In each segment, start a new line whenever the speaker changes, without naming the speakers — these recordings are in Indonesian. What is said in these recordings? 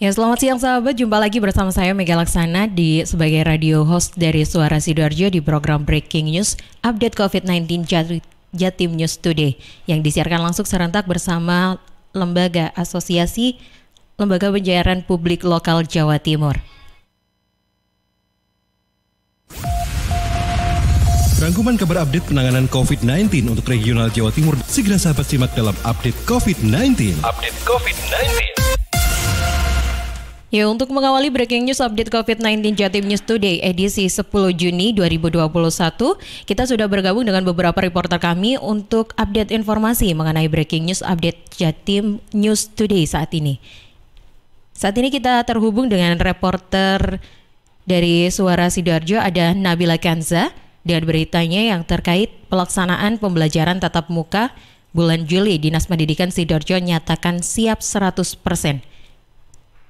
Ya, selamat siang sahabat, jumpa lagi bersama saya Mega Laksana sebagai radio host dari Suara Sidoarjo di program Breaking News Update COVID-19 Jatim News Today yang disiarkan langsung serentak bersama Asosiasi Lembaga Penyiaran Publik Lokal Jawa Timur.
Rangkuman kabar update penanganan COVID-19 untuk regional Jawa Timur segera sahabat simak dalam Update COVID-19. Update COVID-19.
Ya, untuk mengawali Breaking News Update COVID-19 Jatim News Today edisi 10 Juni 2021, kita sudah bergabung dengan beberapa reporter kami untuk update informasi mengenai Breaking News Update Jatim News Today saat ini. Saat ini kita terhubung dengan reporter dari Suara Sidoarjo, ada Nabila Kanza, dengan beritanya yang terkait pelaksanaan pembelajaran tatap muka bulan Juli. Dinas Pendidikan Sidoarjo nyatakan siap 100%.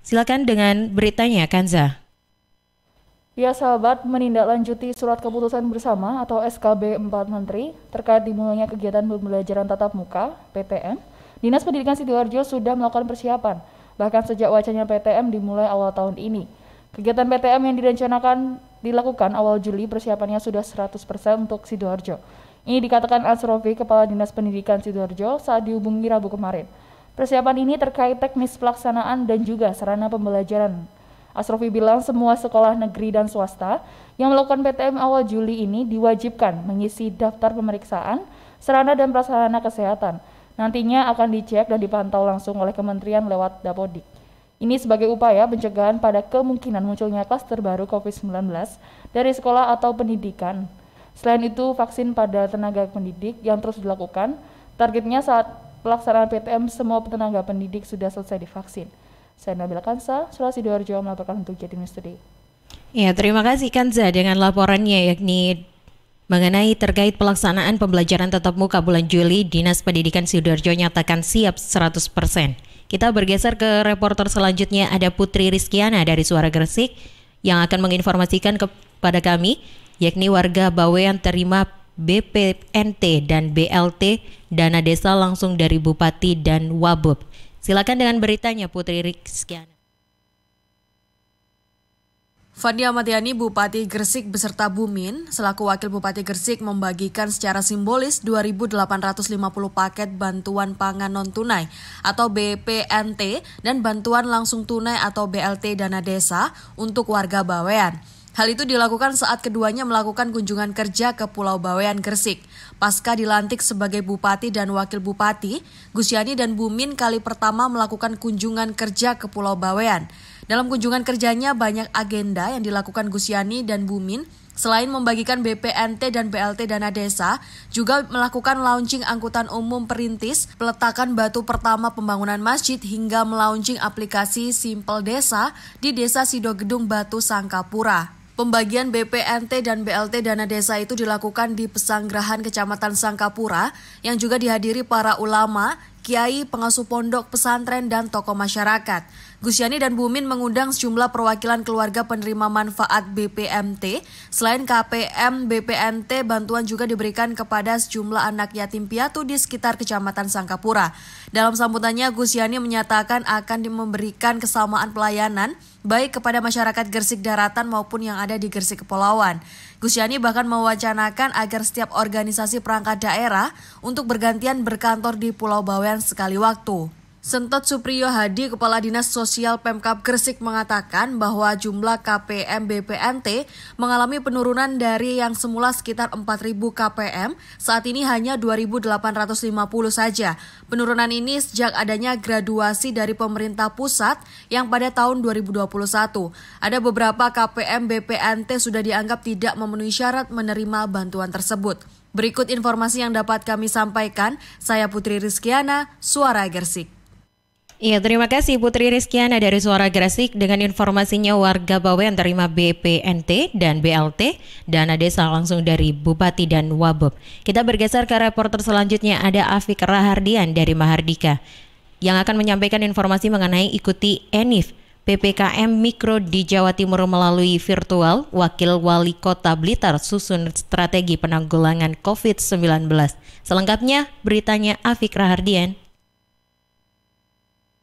Silakan dengan beritanya, Kanza.
Ya sahabat, menindaklanjuti surat keputusan bersama atau SKB 4 Menteri terkait dimulainya kegiatan pembelajaran tatap muka (PTM), Dinas Pendidikan Sidoarjo sudah melakukan persiapan, bahkan sejak wacananya PTM dimulai awal tahun ini. Kegiatan PTM yang direncanakan dilakukan awal Juli, persiapannya sudah 100% untuk Sidoarjo. Ini dikatakan Asrofi, Kepala Dinas Pendidikan Sidoarjo, saat dihubungi Rabu kemarin. Persiapan ini terkait teknis pelaksanaan dan juga sarana pembelajaran. Asrofi bilang semua sekolah negeri dan swasta yang melakukan PTM awal Juli ini diwajibkan mengisi daftar pemeriksaan, sarana dan prasarana kesehatan. Nantinya akan dicek dan dipantau langsung oleh Kementerian lewat Dapodik. Ini sebagai upaya pencegahan pada kemungkinan munculnya klaster baru COVID-19 dari sekolah atau pendidikan. Selain itu, vaksin pada tenaga pendidik yang terus dilakukan. Targetnya saat pelaksanaan PTM, semua tenaga pendidik sudah selesai divaksin. Saya Nabila Kanza, Suara Sidoarjo melaporkan untuk Jatim News Today.
Ya, terima kasih Kanza dengan laporannya, yakni mengenai terkait pelaksanaan pembelajaran tatap muka bulan Juli. Dinas Pendidikan Sidoarjo nyatakan siap 100%. Kita bergeser ke reporter selanjutnya, ada Putri Rizkiana dari Suara Gresik yang akan menginformasikan kepada kami, yakni warga Bawean terima BPNT dan BLT dana desa langsung dari Bupati dan Wabub. Silakan dengan beritanya, Putri Rizkiana.
Fandi Ahmad Yani, Bupati Gresik beserta Bumin, selaku Wakil Bupati Gresik membagikan secara simbolis 2.850 paket bantuan pangan non-tunai atau BPNT dan bantuan langsung tunai atau BLT dana desa untuk warga Bawean. Hal itu dilakukan saat keduanya melakukan kunjungan kerja ke Pulau Bawean, Gresik. Pasca dilantik sebagai Bupati dan Wakil Bupati, Gus Yani dan Bumin kali pertama melakukan kunjungan kerja ke Pulau Bawean. Dalam kunjungan kerjanya banyak agenda yang dilakukan Gus Yani dan Bumin. Selain membagikan BPNT dan BLT dana desa, juga melakukan launching angkutan umum perintis, peletakan batu pertama pembangunan masjid, hingga melaunching aplikasi Simpel Desa di Desa Sidogedung Batu, Sangkapura. Pembagian BPNT dan BLT dana desa itu dilakukan di Pesanggerahan Kecamatan Sangkapura yang juga dihadiri para ulama, kiai, pengasuh pondok, pesantren, dan tokoh masyarakat. Gus Yani dan Bumin mengundang sejumlah perwakilan keluarga penerima manfaat BPNT. Selain KPM BPNT, bantuan juga diberikan kepada sejumlah anak yatim piatu di sekitar Kecamatan Sangkapura. Dalam sambutannya, Gus Yani menyatakan akan memberikan kesamaan pelayanan baik kepada masyarakat Gresik Daratan maupun yang ada di Gresik Kepulauan. Gus Yani bahkan mewacanakan agar setiap organisasi perangkat daerah untuk bergantian berkantor di Pulau Bawean sekali waktu. Sentot Supriyo Hadi, Kepala Dinas Sosial Pemkab Gresik, mengatakan bahwa jumlah KPM BPNT mengalami penurunan dari yang semula sekitar 4.000 KPM, saat ini hanya 2.850 saja. Penurunan ini sejak adanya graduasi dari pemerintah pusat yang pada tahun 2021. Ada beberapa KPM BPNT sudah dianggap tidak memenuhi syarat menerima bantuan tersebut. Berikut informasi yang dapat kami sampaikan, saya Putri Rizkiana, Suara Gresik.
Iya, terima kasih Putri Rizkiana dari Suara Gresik dengan informasinya warga Bawean terima BPNT dan BLT dana desa langsung dari Bupati dan Wabub. Kita bergeser ke reporter selanjutnya, ada Afik Rahardian dari Mahardika yang akan menyampaikan informasi mengenai ikuti ENIF PPKM Mikro di Jawa Timur melalui virtual. Wakil Wali Kota Blitar susun strategi penanggulangan COVID-19. Selengkapnya beritanya Afik Rahardian.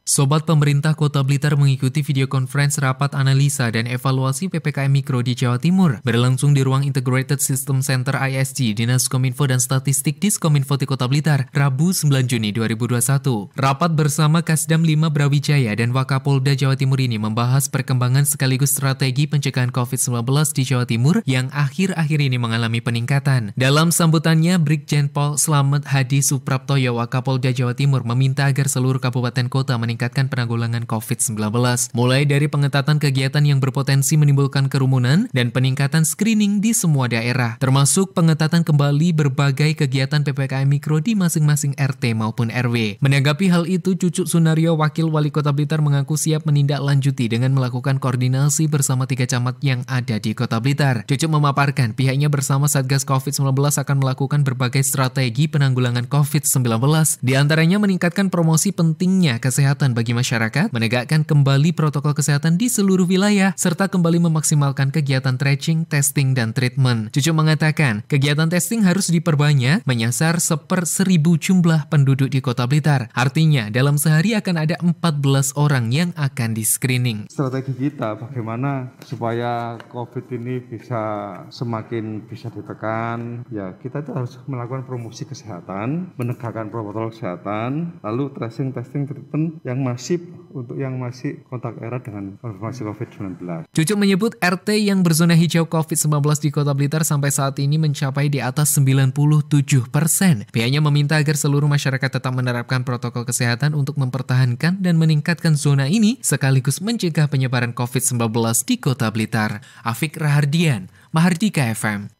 Sobat pemerintah Kota Blitar mengikuti video conference rapat analisa dan evaluasi PPKM Mikro di Jawa Timur berlangsung di ruang Integrated System Center ISG Dinas Kominfo dan Statistik Diskominfo di Kota Blitar, Rabu 9 Juni 2021. Rapat bersama Kasdam 5 Brawijaya dan Wakapolda Jawa Timur ini membahas perkembangan sekaligus strategi pencegahan COVID-19 di Jawa Timur yang akhir-akhir ini mengalami peningkatan. Dalam sambutannya, Brigjen Pol Slamet Hadi Supraptoyo Wakapolda Jawa Timur meminta agar seluruh kabupaten kota meningkatkan penanggulangan COVID-19, mulai dari pengetatan kegiatan yang berpotensi menimbulkan kerumunan dan peningkatan screening di semua daerah, termasuk pengetatan kembali berbagai kegiatan PPKM Mikro di masing-masing RT maupun RW. Menanggapi hal itu, Cucu Sunario, Wakil Wali Kota Blitar, mengaku siap menindaklanjuti dengan melakukan koordinasi bersama 3 camat yang ada di Kota Blitar. Cucu memaparkan pihaknya bersama Satgas COVID-19 akan melakukan berbagai strategi penanggulangan COVID-19, diantaranya meningkatkan promosi pentingnya kesehatan bagi masyarakat, menegakkan kembali protokol kesehatan di seluruh wilayah, serta kembali memaksimalkan kegiatan tracing, testing, dan treatment. Cucu mengatakan, kegiatan testing harus diperbanyak, menyasar 1/1000 jumlah penduduk di Kota Blitar. Artinya, dalam sehari akan ada 14 orang yang akan di-screening.
Strategi kita bagaimana supaya COVID ini semakin bisa ditekan, ya kita itu harus melakukan promosi kesehatan, menegakkan protokol kesehatan, lalu tracing, testing, treatment yang masif untuk yang masih kontak erat dengan konfirmasi COVID-19.
Cucu menyebut RT yang berzona hijau COVID-19 di Kota Blitar sampai saat ini mencapai di atas 97%. Pihaknya meminta agar seluruh masyarakat tetap menerapkan protokol kesehatan untuk mempertahankan dan meningkatkan zona ini sekaligus mencegah penyebaran COVID-19 di Kota Blitar. Afik Rahardian, Mahardika FM.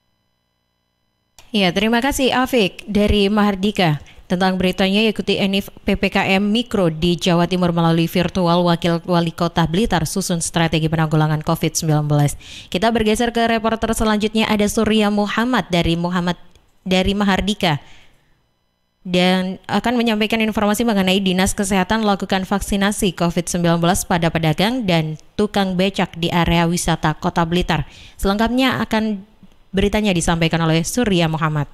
Ya, terima kasih Afik dari Mahardika. Tentang beritanya, ikuti ENIF PPKM Mikro di Jawa Timur melalui virtual Wakil Wali Kota Blitar susun strategi penanggulangan COVID-19. Kita bergeser ke reporter selanjutnya, ada Surya Muhammad dari Mahardika dan akan menyampaikan informasi mengenai Dinas Kesehatan melakukan vaksinasi COVID-19 pada pedagang dan tukang becak di area wisata Kota Blitar. Selengkapnya akan beritanya disampaikan oleh Surya Muhammad.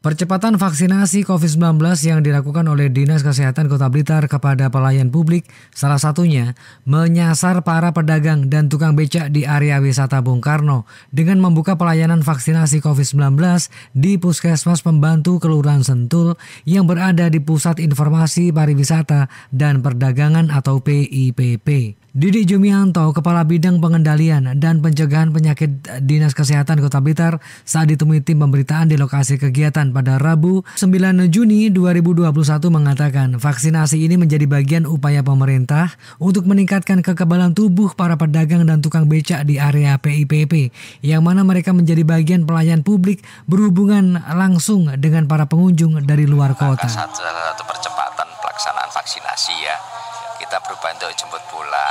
Percepatan vaksinasi COVID-19 yang dilakukan oleh Dinas Kesehatan Kota Blitar kepada pelayan publik, salah satunya menyasar para pedagang dan tukang becak di area wisata Bung Karno dengan membuka pelayanan vaksinasi COVID-19 di Puskesmas Pembantu Kelurahan Sentul yang berada di Pusat Informasi Pariwisata dan Perdagangan atau PIPP. Didi Jumianto, Kepala Bidang Pengendalian dan Pencegahan Penyakit Dinas Kesehatan Kota Blitar saat ditemui tim pemberitaan di lokasi kegiatan pada Rabu 9 Juni 2021 mengatakan vaksinasi ini menjadi bagian upaya pemerintah untuk meningkatkan kekebalan tubuh para pedagang dan tukang becak di area PIPP yang mana mereka menjadi bagian pelayan publik berhubungan langsung dengan para pengunjung dari luar kota.
Satu percepatan pelaksanaan vaksinasi ya. Kita berubah untuk jemput bola.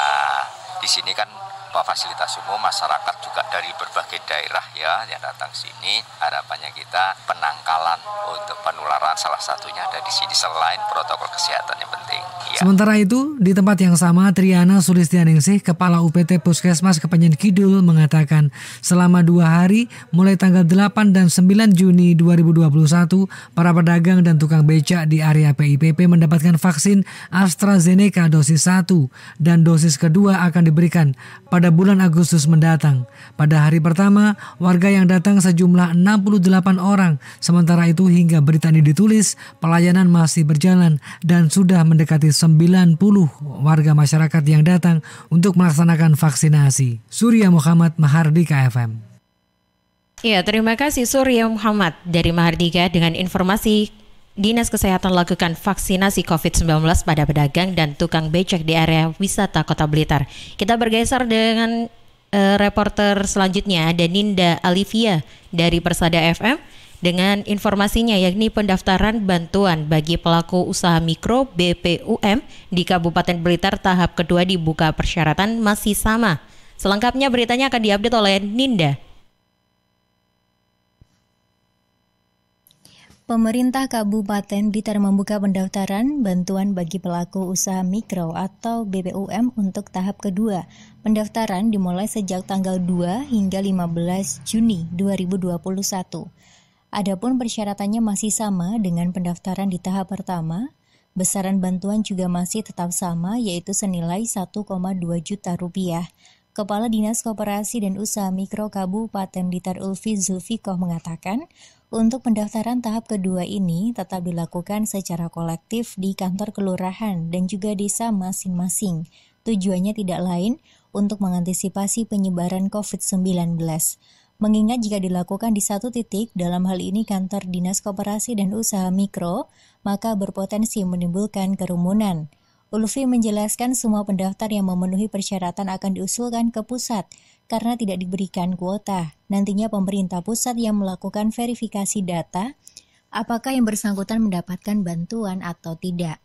Di sini kan fasilitas umum, masyarakat juga dari berbagai daerah ya yang datang sini. Harapannya kita penangkalan untuk penularan salah satunya ada di sini selain protokol kesehatan yang penting. Ya.
Sementara itu di tempat yang sama Triana Sulistianingsih, Kepala UPT Puskesmas Kepanjen Kidul mengatakan selama 2 hari mulai tanggal 8 dan 9 Juni 2021 para pedagang dan tukang becak di area PIPP mendapatkan vaksin AstraZeneca dosis 1 dan dosis kedua akan diberikan pada bulan Agustus mendatang. Pada hari pertama, warga yang datang sejumlah 68 orang. Sementara itu hingga berita ini ditulis, pelayanan masih berjalan dan sudah mendekati 90 warga masyarakat yang datang untuk melaksanakan vaksinasi. Surya Muhammad, Mahardika FM.
Ya, terima kasih Surya Muhammad dari Mahardika dengan informasi Dinas Kesehatan lakukan vaksinasi COVID-19 pada pedagang dan tukang becak di area wisata Kota Blitar. Kita bergeser dengan reporter selanjutnya, ada Ninda Alivia dari Persada FM dengan informasinya yakni pendaftaran bantuan bagi pelaku usaha mikro BPUM di Kabupaten Blitar tahap kedua dibuka, persyaratan masih sama. Selengkapnya beritanya akan diupdate oleh Ninda.
Pemerintah Kabupaten Blitar membuka pendaftaran bantuan bagi pelaku usaha mikro atau BPUM untuk tahap kedua. Pendaftaran dimulai sejak tanggal 2 hingga 15 Juni 2021. Adapun persyaratannya masih sama dengan pendaftaran di tahap pertama. Besaran bantuan juga masih tetap sama, yaitu senilai 1,2 juta rupiah. Kepala Dinas Koperasi dan Usaha Mikro Kabupaten Blitar Ulfi Zulfikoh mengatakan, untuk pendaftaran tahap kedua ini tetap dilakukan secara kolektif di kantor kelurahan dan juga desa masing-masing. Tujuannya tidak lain untuk mengantisipasi penyebaran COVID-19. Mengingat jika dilakukan di satu titik, dalam hal ini kantor Dinas Koperasi dan Usaha Mikro, maka berpotensi menimbulkan kerumunan. Ulfi menjelaskan semua pendaftar yang memenuhi persyaratan akan diusulkan ke pusat karena tidak diberikan kuota. Nantinya pemerintah pusat yang melakukan verifikasi data apakah yang bersangkutan mendapatkan bantuan atau tidak.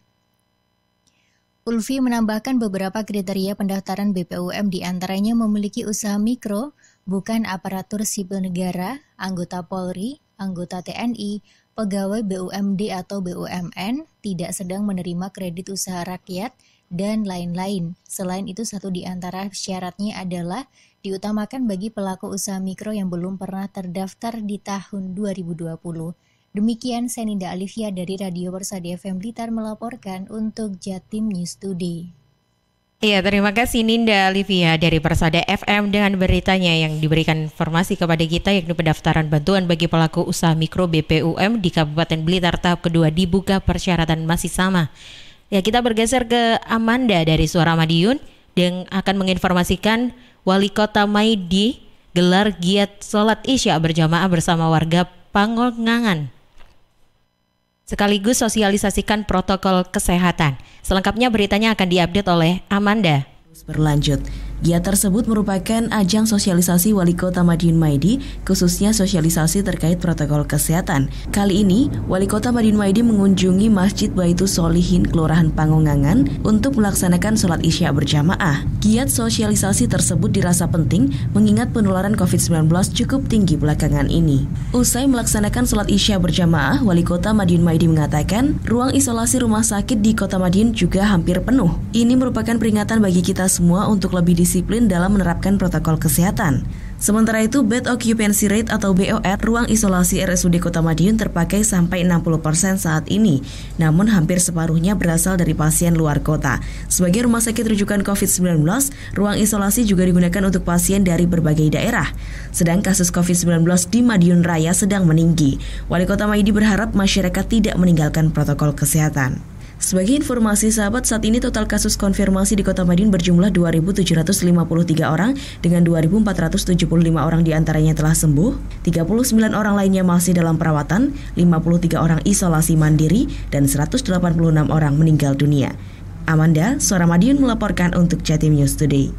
Ulfi menambahkan beberapa kriteria pendaftaran BPUM diantaranya memiliki usaha mikro, bukan aparatur sipil negara, anggota Polri, anggota TNI, pegawai BUMD atau BUMN, tidak sedang menerima kredit usaha rakyat, dan lain-lain. Selain itu, satu di antara syaratnya adalah diutamakan bagi pelaku usaha mikro yang belum pernah terdaftar di tahun 2020. Demikian Seninda Alivia dari Radio Persada FM Blitar melaporkan untuk Jatim News Today.
Iya, terima kasih Ninda Alivia dari Persada FM dengan beritanya yang diberikan informasi kepada kita, yakni pendaftaran bantuan bagi pelaku usaha mikro BPUM di Kabupaten Blitar tahap kedua dibuka, persyaratan masih sama. Ya, kita bergeser ke Amanda dari Suara Madiun dan akan menginformasikan Wali Kota Maidi gelar giat sholat Isya berjamaah bersama warga Pangongangan, sekaligus sosialisasikan protokol kesehatan. Selengkapnya beritanya akan diupdate oleh Amanda.
Berlanjut, giat tersebut merupakan ajang sosialisasi Wali Kota Madiun Maidi, khususnya sosialisasi terkait protokol kesehatan. Kali ini, Wali Kota Madiun Maidi mengunjungi Masjid Baitus Solihin, Kelurahan Pangongangan untuk melaksanakan sholat Isya berjamaah. Giat sosialisasi tersebut dirasa penting mengingat penularan COVID-19 cukup tinggi belakangan ini. Usai melaksanakan sholat Isya berjamaah, Wali Kota Madiun Maidi mengatakan, ruang isolasi rumah sakit di Kota Madiun juga hampir penuh. Ini merupakan peringatan bagi kita semua untuk lebih disiplin dalam menerapkan protokol kesehatan. Sementara itu, bed occupancy rate atau BOR ruang isolasi RSUD Kota Madiun terpakai sampai 60% saat ini, namun hampir separuhnya berasal dari pasien luar kota. Sebagai rumah sakit rujukan COVID-19, ruang isolasi juga digunakan untuk pasien dari berbagai daerah. Sedang kasus COVID-19 di Madiun Raya sedang meninggi. Wali Kota Maidi berharap masyarakat tidak meninggalkan protokol kesehatan. Sebagai informasi sahabat, saat ini total kasus konfirmasi di Kota Madiun berjumlah 2.753 orang dengan 2.475 orang diantaranya telah sembuh, 39 orang lainnya masih dalam perawatan, 53 orang isolasi mandiri, dan 186 orang meninggal dunia. Amanda, Suara Madiun melaporkan untuk Jatim News Today.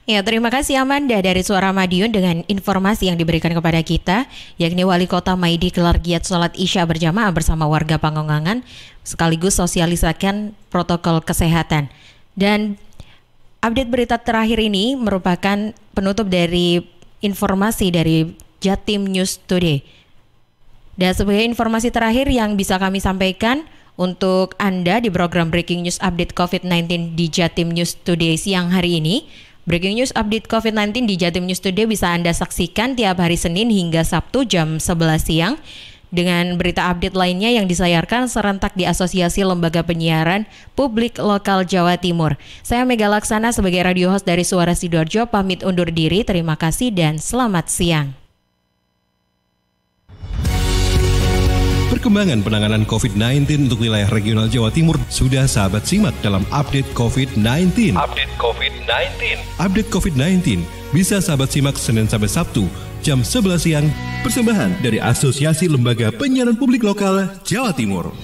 Ya, terima kasih Amanda dari Suara Madiun dengan informasi yang diberikan kepada kita, yakni Wali Kota Maidi gelar giat sholat Isya berjamaah bersama warga Pangongangan, sekaligus sosialisasikan protokol kesehatan. Dan update berita terakhir ini merupakan penutup dari informasi dari Jatim News Today. Dan sebagai informasi terakhir yang bisa kami sampaikan untuk Anda di program Breaking News Update COVID-19 di Jatim News Today siang hari ini, Breaking News Update COVID-19 di Jatim News Today bisa Anda saksikan tiap hari Senin hingga Sabtu jam 11 siang dengan berita update lainnya yang disayarkan serentak di Asosiasi Lembaga Penyiaran Publik Lokal Jawa Timur. Saya Mega Laksana sebagai radio host dari Suara Sidoarjo pamit undur diri. Terima kasih dan selamat siang.
Perkembangan penanganan COVID-19 untuk wilayah regional Jawa Timur sudah sahabat simak dalam Update COVID-19. Update COVID-19. Update COVID-19 bisa sahabat simak Senin sampai Sabtu jam 11 siang. Persembahan dari Asosiasi Lembaga Penyiaran Publik Lokal Jawa Timur.